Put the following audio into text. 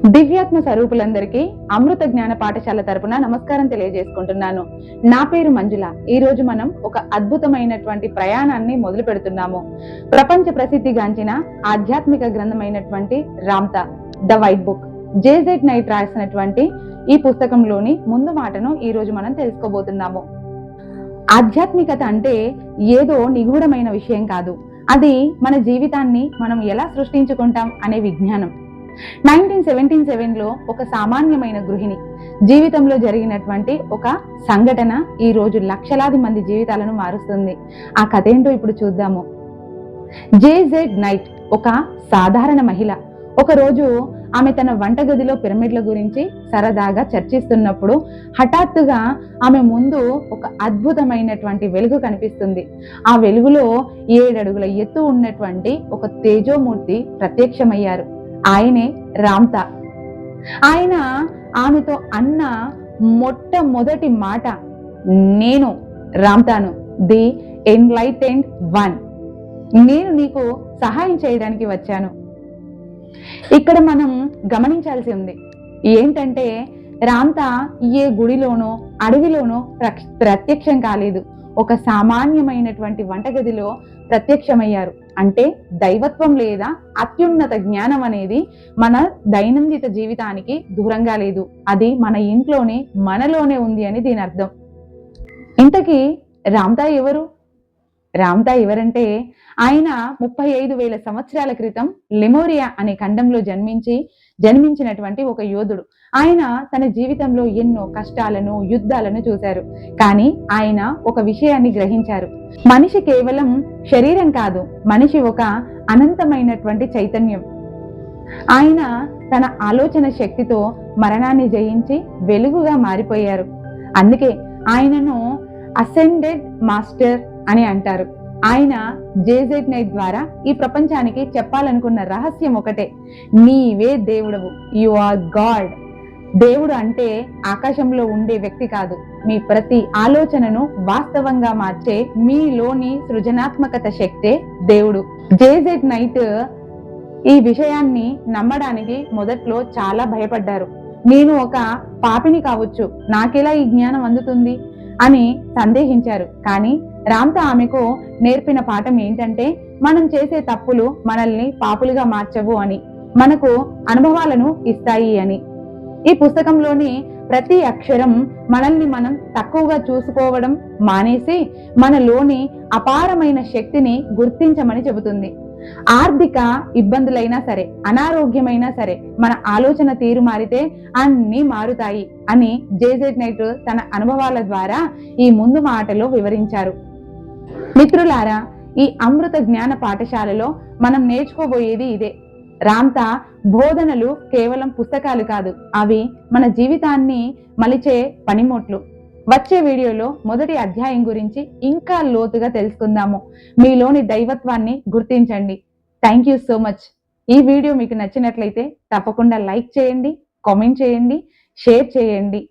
దివ్యాత్మ స్వరూపులందరికీ అమృత జ్ఞాన పాఠశాల తరపున నమస్కారం తెలియజేసుకుంటున్నాను. నా పేరు మంజుల. ఈ రోజు మనం ఒక అద్భుతమైనటువంటి ప్రయాణాన్ని మొదలు పెడుతున్నాము. ప్రపంచ ప్రసిద్ధిగాంచిన ఆధ్యాత్మిక గ్రంథమైనటువంటి Ramtha the white book JZ Knight రాసినటువంటి ఈ పుస్తకంలోని ముందు మాటను ఈ రోజు మనం తెలుసుకోబోతున్నాము. ఆధ్యాత్మికత అంటే ఏదో నిగూఢమైన విషయం కాదు. అది మన జీవితాన్ని మనం ఎలా సృష్టించుకుంటాం అనే విజ్ఞానం. 1977లో ఒక సామాన్యమైన గృహిణి జీవితంలో జరిగినటువంటి ఒక సంఘటన ఈ రోజు లక్షలాది మంది జీవితాలను మారుస్తుంది. ఆ కథ ఏంటో ఇప్పుడు చూద్దాము. జేజెడ్ నైట్ ఒక సాధారణ మహిళ. ఒక రోజు ఆమె తన వంటగదిలో పిరమిడ్ల గురించి సరదాగా చర్చిస్తున్నప్పుడు హఠాత్తుగా ఆమె ముందు ఒక అద్భుతమైనటువంటి వెలుగు కనిపిస్తుంది. ఆ వెలుగులో 7 అడుగుల ఎత్తు ఉన్నటువంటి ఒక తేజోమూర్తి ప్రత్యక్షమయ్యారు. ఆయనే రామ్తా. ఆయన ఆమెతో అన్న మొట్టమొదటి మాట, నేను రామ్తాను, ది ఎన్లైటెండ్ వన్. నేను నీకు సహాయం చేయడానికి వచ్చాను. ఇక్కడ మనం గమనించాల్సి ఉంది ఏంటంటే, రామ్తా ఏ గుడిలోనో అడవిలోనో ప్రత్యక్షం కాలేదు. ఒక సామాన్యమైనటువంటి వంటగదిలో ప్రత్యక్షమయ్యారు. అంటే దైవత్వం లేదా అత్యున్నత జ్ఞానం అనేది మన దైనందిన జీవితానికి దూరంగా లేదు. అది మన ఇంట్లోనే, మనలోనే ఉంది అని దీని అర్థం. ఇంతకీ రామ్తా ఎవరు? రామ్తా ఎవరంటే, ఆయన 35,000 సంవత్సరాల క్రితం లెమోరియా అనే ఖండంలో జన్మించినటువంటి ఒక యోధుడు. ఆయన తన జీవితంలో ఎన్నో కష్టాలను, యుద్ధాలను చూశారు. కానీ ఆయన ఒక విషయాన్ని గ్రహించారు. మనిషి కేవలం శరీరం కాదు, మనిషి ఒక అనంతమైనటువంటి చైతన్యం. ఆయన తన ఆలోచన శక్తితో మరణాన్ని జయించి వెలుగుగా మారిపోయారు. అందుకే ఆయనను అసెండెడ్ మాస్టర్ అని అంటారు. ఆయన జేజెడ్ నైట్ ద్వారా ఈ ప్రపంచానికి చెప్పాలనుకున్న రహస్యం ఒకటే, నీవే దేవుడవు, యు ఆర్ గాడ్. దేవుడు అంటే ఆకాశంలో ఉండే వ్యక్తి కాదు, మీ ప్రతి ఆలోచనను వాస్తవంగా మార్చే మీలోని సృజనాత్మకత శక్తే దేవుడు. జేజెడ్ నైట్ ఈ విషయాన్ని నమ్మడానికి మొదట్లో చాలా భయపడ్డారు. నేను ఒక పాపిని కావచ్చు, నాకెలా ఈ జ్ఞానం అందుతుంది అని సందేహించారు. కానీ రామ్తా ఆమెకు నేర్పిన పాఠం ఏంటంటే, మనం చేసే తప్పులు మనల్ని పాపులుగా మార్చవు అని, మనకు అనుభవాలను ఇస్తాయి అని. ఈ పుస్తకంలోని ప్రతి అక్షరం మనల్ని మనం తక్కువగా చూసుకోవడం మానేసి మనలోని అపారమైన శక్తిని గుర్తించమని చెబుతుంది. ఆర్థిక ఇబ్బందులైనా సరే, అనారోగ్యమైనా సరే, మన ఆలోచన తీరు మారితే అన్ని మారుతాయి అని జేజెడ్ నైట్ తన అనుభవాల ద్వారా ఈ ముందు మాటలో వివరించారు. మిత్రులారా, ఈ అమృత జ్ఞాన పాఠశాలలో మనం నేర్చుకోబోయేది ఇదే. రామ్తా బోధనలు కేవలం పుస్తకాలు కాదు, అవి మన జీవితాన్ని మలిచే పనిముట్లు. వచ్చే వీడియోలో మొదటి అధ్యాయం గురించి ఇంకా లోతుగా తెలుసుకుందాము. మీలోని దైవత్వాన్ని గుర్తించండి. Thank you so much. ఈ వీడియో మీకు నచ్చినట్లయితే తప్పకుండా లైక్ చేయండి, కామెంట్ చేయండి, షేర్ చేయండి.